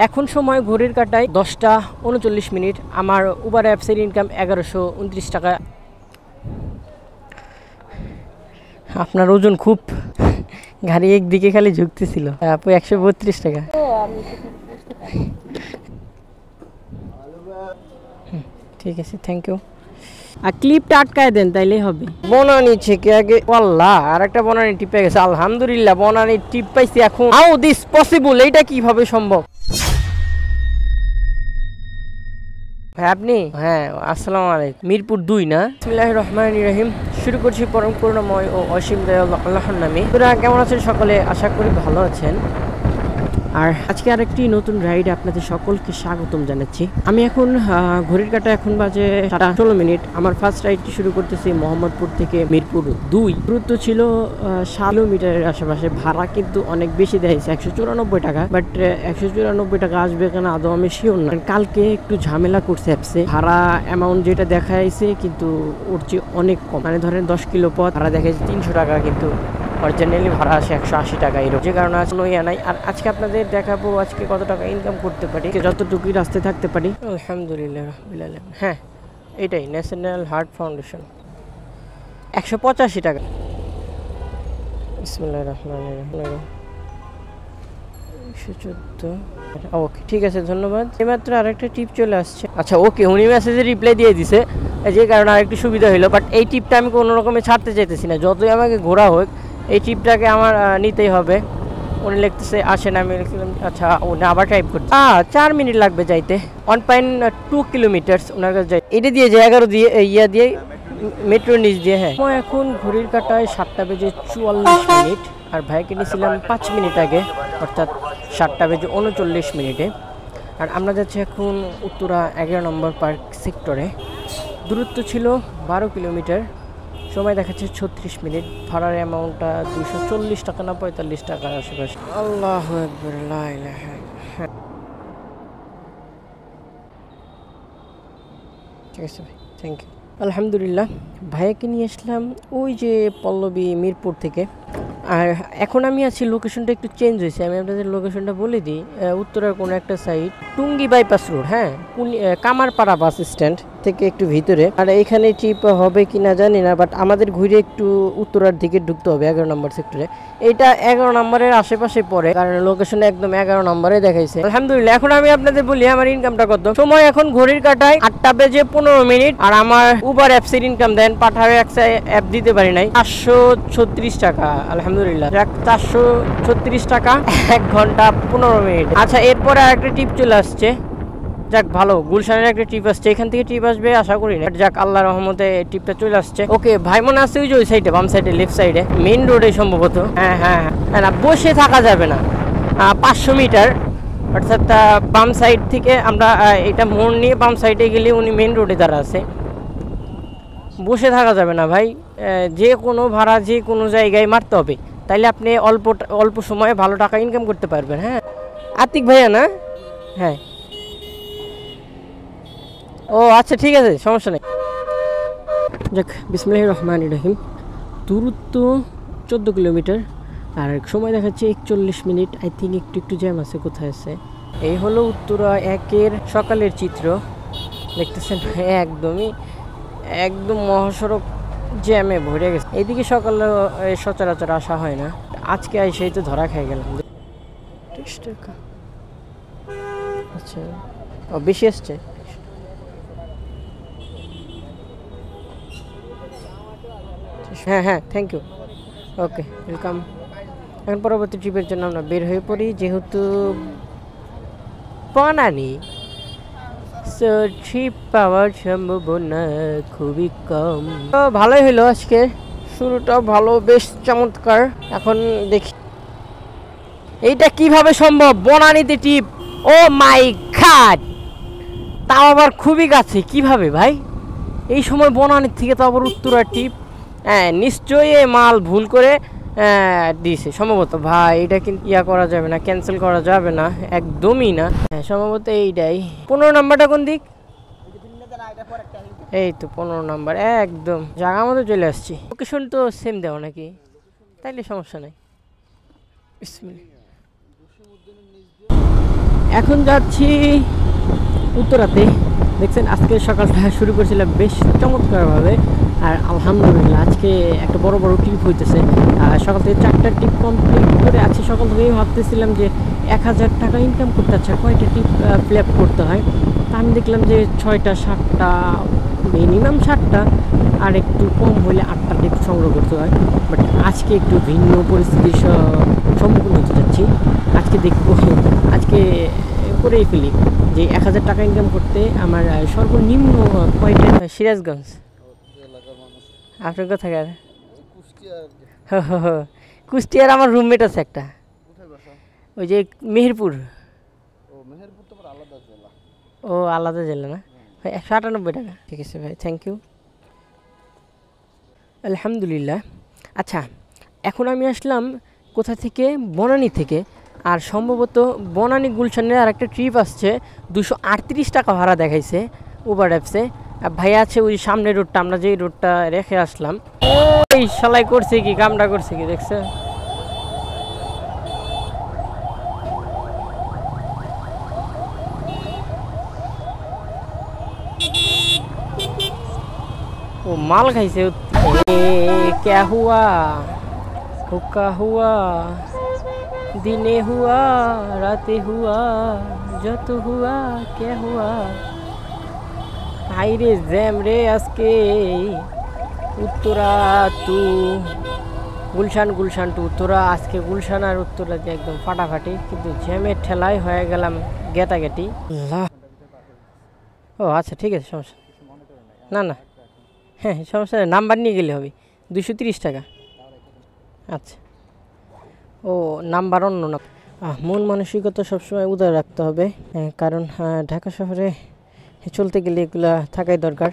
এখন সময় ঘড়ির কাঁটায় 10:39। আমার উবার অ্যাপসের ইনকাম 1129 টাকা। আপনার ওজন খুব, গাড়ি একদিকে খালি ঝুঁকতেছিল। আপু 132 টাকা। ঠিক আছে, থ্যাংক ইউ। আর ক্লিপটা আটকায় দেন তাইলেই হবে। বনানি থেকে আগে আল্লাহ আর একটা বনানি টিপ পেয়ে গেছে, আলহামদুলিল্লাহ বনানি টিপ পাইছি। এখন হাউ দিস পসিবল, এইটা কিভাবে সম্ভব? ভাই আপনি? হ্যাঁ, আসসালামু আলাইকুম। মিরপুর 2 না? বিসমিল্লাহির রহমানির রহিম। শুরু করছি পরম করুণাময় ও অসীম দয়ালু আল্লাহর নামে। তোরা কেমন আছেন সকলে? আশা করি ভালো আছেন। আর আজকে আরেকটি নতুন রাইড আপনাদের সকলকে স্বাগতম জানাচ্ছি। আমি এখন ঘড়ির কাঁটা এখন বাজে 7:16। আমার ফার্স্ট রাইডটি শুরু করতেছি মোহাম্মদপুর থেকে মিরপুর 2। দূরত্ব ছিল 7 কিলোমিটারের আশেপাশে। ভাড়া কিন্তু অনেক বেশি দিয়েছে, 194 টাকা। বাট 194 টাকা আসবে কেন আদৌ আমি শিওর না। কালকে একটু ঝামেলা করছে অ্যাপসে। ভাড়া অ্যামাউন্ট যেটা দেখাইছে কিন্তু ওর চেয়ে অনেক কম। মানে ধরেন 10 কিলো পথ ভাড়া দেখাইছে 300 টাকা, কিন্তু অরিজিনালি ভাড়া আসে 180 টাকা এরকম। যে কারণে কোনো ইয়া নাই। আর আজকে আপনাদের দেখাবো আজকে কত টাকা ইনকাম করতে পারি, যতটুকুই রাস্তায় থাকতে পারি। আলহামদুলিল্লাহ রাব্বিল আলামিন। হ্যাঁ, এটাই ন্যাশনাল হার্ট ফাউন্ডেশন, 185 টাকা। বিসমিল্লাহির রহমানির রহিম। 114। ওকে, ঠিক আছে, ধন্যবাদ। এইমাত্র আরেকটা টিপ চলে আসছে। আচ্ছা ওকে, উনি মেসেজে রিপ্লাই দিয়ে দিছে, যে কারণে আরেকটু সুবিধা হলো। বাট এই টিপটা আমি কোনো রকমে ছাড়তে চাইতেছি না, যতই আমাকে ঘোরা হোক এই টিপটাকে আমার নিতেই হবে। উনি লিখতেছে আসেন, আমি লিখলাম আচ্ছা। উনি আবার টাইপ করছে 4 মিনিট লাগবে যাইতে, 1.2 কিলোমিটার ওনার কাছে যাই। এটা দিয়ে যে 11 দিয়ে ইয়া দিয়ে মেট্রো নিচ দিয়ে। হ্যাঁ, এখন ঘড়ির কাঁটায় 7:44। আর ভাইকে নিয়েছিলাম 5 মিনিট আগে, অর্থাৎ 7:39। আর আমরা যাচ্ছি এখন উত্তরা 11 নম্বর পার্ক সেক্টরে। দূরত্ব ছিল 12 কিলোমিটার। সময় দেখাচ্ছে 36 মিনিট। ভাড়ার অ্যামাউন্টটা 240 টাকা না 45 টাকার আশেপাশে। আল্লাহু আকবার, লা ইলাহা ইল্লাল্লাহ। ঠিক আছে ভাই, থ্যাংক ইউ। আলহামদুলিল্লাহ, ভাইয়াকে নিয়ে আসলাম ওই যে পল্লবী মিরপুর থেকে। আর এখন আমি আছি, লোকেশনটা একটু চেঞ্জ হয়েছে। আমি আপনাদের লোকেশনটা বলে দিই। উত্তরার কোনো একটা সাইড, টুঙ্গি বাইপাস রোড। হ্যাঁ, কামারপাড়া বাস স্ট্যান্ড থেকে একটু ভিতরে। আর এইখানে ট্রিপ হবে কি না জানি না, বাট আমাদের ঘুরে একটু উত্তরার দিকে ঢুকতে হবে 11 নম্বর সেক্টরে। এটা 11 নম্বরের আশেপাশে পড়ে, কারণ লোকেশনে একদম 11 নম্বরে দেখাইছে। আলহামদুলিল্লাহ, এখন আমি আপনাদের বলি আমার ইনকামটা কত। সময় এখন ঘড়ির কাঁটায় 8:15। আর আমার উবার অ্যাপসের ইনকাম দেন পাঠাবে অ্যাপ দিতে পারি নাই, 436 টাকা। আলহামদুলিল্লাহ, 436 টাকা 1 ঘন্টা 15 মিনিট। আচ্ছা, এরপরে আরেকটা টিপ চলে আসছে। যাক ভালো, গুলশানের একটা টিপ আসছে, এখান থেকে টিপ আসবে আশা করি না। যাক আল্লাহর রহমতে টিপটা চলে আসছে। ওকে, ভাই মনে আসছে ওই যে ওই সাইডে, বাম সাইডে, লেফট সাইডে, মেইন রোডে সম্ভবত। হ্যাঁ হ্যাঁ হ্যাঁ, না বসে থাকা যাবে না। 500 মিটার, অর্থাৎ বাম সাইড থেকে আমরা এটা মোড় নিয়ে বাম সাইডে গেলে উনি মেইন রোডে দাঁড়া আছে। বসে থাকা যাবে না ভাই, যে কোনো ভাড়া যে কোনো জায়গায় মারতে হবে, তাইলে আপনি অল্প সময়ে ভালো টাকা ইনকাম করতে পারবেন। হ্যাঁ, আতিক ভাইয়া না? হ্যাঁ, ও আচ্ছা, ঠিক আছে, সমস্যা নেই। যাক, বিসমিল্লাহির রহমানির রহিম। দূরত্ব 14 কিলোমিটার। আর সময় দেখাচ্ছে 41 মিনিট। আই থিঙ্ক একটু জ্যাম আছে, কোথায় আছে। এই হলো উত্তরা 1-এর সকালের চিত্র, দেখতেছেন। একদম মহাসড়ক জ্যামে ভরে গেছে। এইদিকে সকালে সচরাচর আসা হয় না, আজকে সেই তো ধরা খেয়ে গেলাম। 30 টাকা। আচ্ছা, ও বেশি আসছে। হ্যাঁ হ্যাঁ, থ্যাংক ইউ। Okay, welcome. এখন পরবর্তী ট্রিপের জন্য আমরা বের হয়ে পড়ি, যেহেতু বনানী, সো ট্রিপ পাওয়ার সম্ভাবনা খুবই কম। তো ভালোই হলো, আজকে শুরুটা ভালো, বেশ চমৎকার। এখন দেখি এইটা কিভাবে সম্ভব, বনানীতে ট্রিপ। ও মাই গড, তাও আবার খুবই কাছে। কিভাবে ভাই এই সময় বনানীর থেকে তো আবার উত্তরা ট্রিপ? হ্যাঁ, নিশ্চয়ই মাল ভুল করে দিয়েছে সম্ভবত। ভাই এটা কিন্তু ইয়া করা যাবে না, ক্যান্সেল করা যাবে না, একদমই না। হ্যাঁ, সম্ভবত এইটাই। 15 নাম্বারটা কোন দিক? এই তো 15 নাম্বার, একদম জায়গা মতো চলে আসছি। লোকেশন তো সেম দেওয়া নাকি? তাইলে সমস্যা নাই। এখন যাচ্ছি উত্তরাতে। দেখছেন আজকে সকালটা শুরু করছিলাম বেশ চমৎকারভাবে, আর আলহামদুলিল্লাহ আজকে একটা বড় বড় ট্রিপ হইতেছে। সকাল থেকে 4টা ট্রিপ কমপ্লিট করে আজকে সকাল থেকেই ভাবতেছিলাম যে 1000 টাকা ইনকাম করতে, আচ্ছা কয়টা ট্রিপ প্লে আপ করতে হয়। তা আমি দেখলাম যে 6টা 7টা, মিনিমাম 7টা, আর একটু কম হলে 8টা ট্রিপ সংগ্রহ করতে হয়। বাট আজকে একটু ভিন্ন পরিস্থিতির সম্মুখীন হতে যাচ্ছি। আজকে দেখব, আজকে করেই ফেলি যে 1000 টাকা ইনকাম করতে আমার সর্বনিম্ন কয়টা। সিরাজগঞ্জ। আপনার কোথাকার? কুষ্টিয়ার আমার রুমমেট আছে একটা, ওই যে মেহেরপুর। ও আলাদা জেলা না ভাই। 198 টাকা। ঠিক আছে ভাই, থ্যাংক ইউ। আলহামদুলিল্লাহ। আচ্ছা, এখন আমি আসলাম কোথা থেকে? বনানী থেকে। আর সম্ভবত বনানী গুলশানের আর একটা ট্রিপ আসছে, 238 টাকা ভাড়া দেখাইছে উবার অ্যাপসে। ভাইয়া আছে ওই সামনের রোডটা, আমরা যেই রোডটা রেখে আসলাম। ওই শালাই করছে কি, কামটা করছে কি দেখছে? ও মাল খাইছে। ক্যা হুয়া হুক্কা হুয়া, দিনে হুয়া রাতে হুয়া, যত হুয়া ক্যা হুয়া। হাইরে জ্যাম রে আজকে উত্তরা টু গুলশান, গুলশান টু উত্তরা। আজকে গুলশান আর উত্তরা যে একদম ফাটাফাটি, কিন্তু জ্যামের ঠেলায় হয়ে গেলাম গেতাগেটি। ও আচ্ছা ঠিক আছে, সমস্যা না না, হ্যাঁ সমস্যা নেই, নাম্বার নিয়ে গেলে হবে। 230 টাকা। আচ্ছা, ও নাম্বার অন্য না। মন মানসিকতা সবসময় উদার রাখতে হবে, কারণ ঢাকা শহরে চলতে গেলে এগুলা থাকাই দরকার।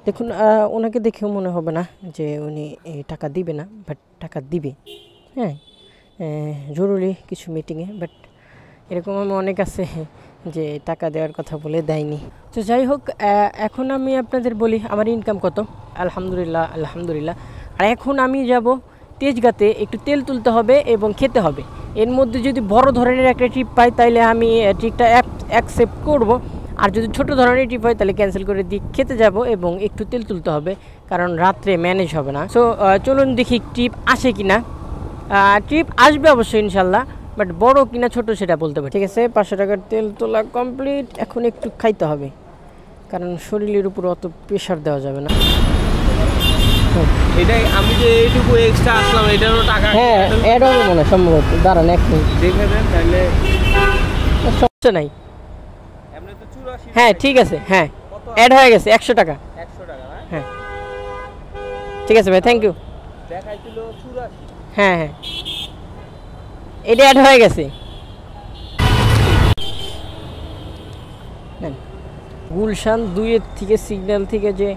দেখুন, ওনাকে দেখেও মনে হবে না যে উনি টাকা দিবে না, বাট টাকা দিবে। হ্যাঁ, জরুরি কিছু মিটিংয়ে, বাট এরকম আমি অনেক আছে যে টাকা দেওয়ার কথা বলে দেয়নি। তো যাই হোক, এখন আমি আপনাদের বলি আমার ইনকাম কত। আলহামদুলিল্লাহ আলহামদুলিল্লাহ। আর এখন আমি যাব তেজগাঁতে, একটু তেল তুলতে হবে এবং খেতে হবে। এর মধ্যে যদি বড় ধরনের একটা ট্রিপ পাই তাহলে আমি ট্রিপটা অ্যাকসেপ্ট করব, আর যদি ছোটো ধরনের ট্রিপ হয় তাহলে ক্যান্সেল করে দিই। খেতে যাব এবং একটু তেল তুলতে হবে, কারণ রাত্রে ম্যানেজ হবে না। সো চলুন দেখি ট্রিপ আসে কি না। ট্রিপ আসবে অবশ্যই ইনশাল্লাহ, বাট বড় কিনা ছোট সেটা বলতে পারি। ঠিক আছে, 500 টাকার তেল তোলা কমপ্লিট। এখন একটু খাইতে হবে, কারণ শরীরের উপর অত প্রেশার দেওয়া যাবে না। এটাই আমি যে এইটুকু এক্সট্রা আসলাম, এটারও টাকা হ্যাঁ অ্যাড হবে মনে হয় সম্ভবত। দাঁড়ান এক মিনিট দেখে দেন তাহলে। সমস্যা নাই। এমনি তো 84। হ্যাঁ ঠিক আছে, হ্যাঁ অ্যাড হয়ে গেছে 100 টাকা। 100 টাকা না? হ্যাঁ ঠিক আছে ভাই, থ্যাংক ইউ। দেখাইছিল 84। হ্যাঁ হ্যাঁ, এটা অ্যাড হয়ে গেছে। গুলশান 2-এর থেকে সিগন্যাল থেকে যে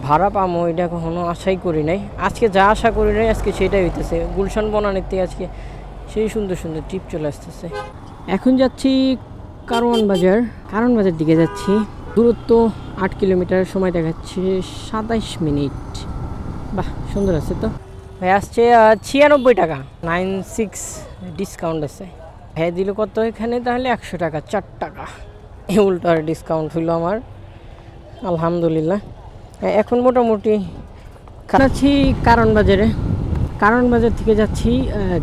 ভাড়া পামো এটা কখনো আশাই করি নাই। আজকে যা আশা করি নাই আজকে সেটাই হইতেছে। গুলশান বনানীর থেকে আজকে সেই সুন্দর সুন্দর ট্রিপ চলে আসতেছে। এখন যাচ্ছি কারওয়ান বাজার, কারওয়ান বাজার দিকে যাচ্ছি। দূরত্ব 8 কিলোমিটার, সময় দেখাচ্ছে 27 মিনিট। বাহ সুন্দর আছে তো। ভাই আসছে 96 টাকা, 96 ডিসকাউন্ট আছে। ভাই দিল কত এখানে তাহলে? 100 টাকা, 4 টাকা উল্টো আর ডিসকাউন্ট হইল আমার, আলহামদুলিল্লাহ। এখন মোটামুটি আছি কারওয়ান বাজারে। কারওয়ান বাজার থেকে যাচ্ছি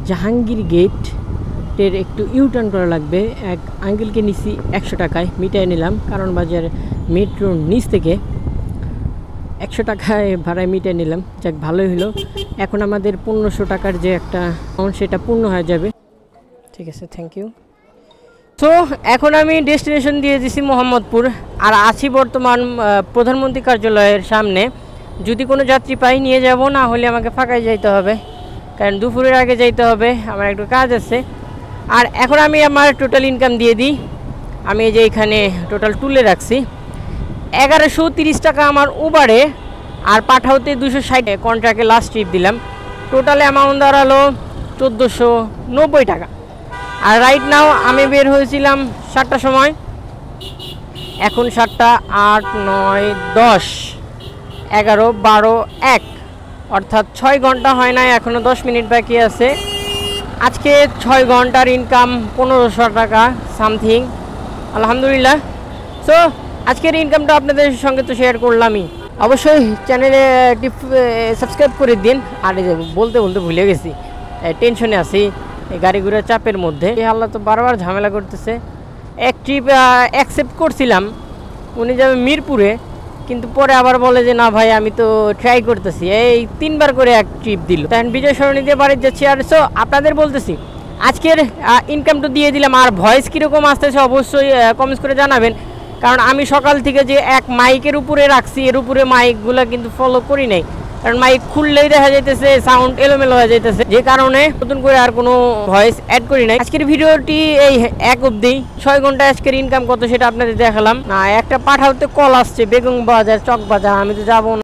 জাহাঙ্গীর গেটের একটু ইউটার্ন করা লাগবে। এক আঙ্কেলকে নিছি 100 টাকায়, মিটাই নিলাম। কারওয়ান বাজার মেট্রোর নিচ থেকে 100 টাকায় ভাড়ায় মিটাই নিলাম, যাক ভালোই হলো। এখন আমাদের 1500 টাকার যে একটা অ্যামাউন্ট সেটা পূর্ণ হয়ে যাবে। ঠিক আছে, থ্যাংক ইউ। তো এখন আমি ডেস্টিনেশন দিয়ে দিছি মোহাম্মদপুর, আর আছি বর্তমান প্রধানমন্ত্রী কার্যালয়ের সামনে। যদি কোনো যাত্রী পাই নিয়ে যাব, না হলে আমাকে ফাঁকায় যাইতে হবে, কারণ দুপুরের আগে যাইতে হবে, আমার একটু কাজ আছে। আর এখন আমি আমার টোটাল ইনকাম দিয়ে দিই। আমি এই যে এখানে টোটাল তুলে রাখছি 1130 টাকা আমার উবারে, আর পাঠাওতে 260 কন্ট্রাক্টে লাস্ট ট্রিপ দিলাম। টোটাল অ্যামাউন্ট দাঁড়ালো 1490 টাকা। আর রাইট নাও আমি বের হয়েছিলাম 7টার সময়, এখন 7টা 8 9 10 11 12 1, অর্থাৎ 6 ঘন্টা হয় নাই, এখনও 10 মিনিট বাকি আছে। আজকে 6 ঘন্টার ইনকাম 1500 টাকা সামথিং। আলহামদুলিল্লাহ। সো আজকের ইনকামটা আপনাদের সঙ্গে তো শেয়ার করলামই। অবশ্যই চ্যানেলে সাবস্ক্রাইব করে দিন। আর বলতে বলতে ভুলে গেছি, টেনশনে আছি এই গাড়ি ঘোড়ার চাপের মধ্যে। আল্লাহ তো বারবার ঝামেলা করতেছে। এক ট্রিপ অ্যাকসেপ্ট করছিলাম, উনি যাবে মিরপুরে, কিন্তু পরে আবার বলে যে না ভাই আমি তো ট্রাই করতেছি। এই 3বার করে এক ট্রিপ দিল। তখন বিজয় সরণি দিয়ে বাড়ি যাচ্ছি। আর সো আপনাদের বলতেছি আজকের ইনকাম তো দিয়ে দিলাম। আর ভয়েস কীরকম আসতেছে অবশ্যই কমেন্টস করে জানাবেন, কারণ আমি সকাল থেকে যে এক মাইকের উপরে রাখছি, এর উপরে মাইকগুলো কিন্তু ফলো করি নাই, কারণ মাইক খুললেই দেখা যাইতেছে সাউন্ড এলোমেলো হয়ে যাইতেছে, যে কারণে নতুন করে আর কোনো ভয়েস অ্যাড করি নাই। আজকের ভিডিওটি এই এক অবধি। 6 ঘন্টা আজকের ইনকাম কত সেটা আপনাদের দেখালাম। না একটা পাঠাতে কল আসছে, বেগম বাজার চক বাজার, আমি তো যাবো না।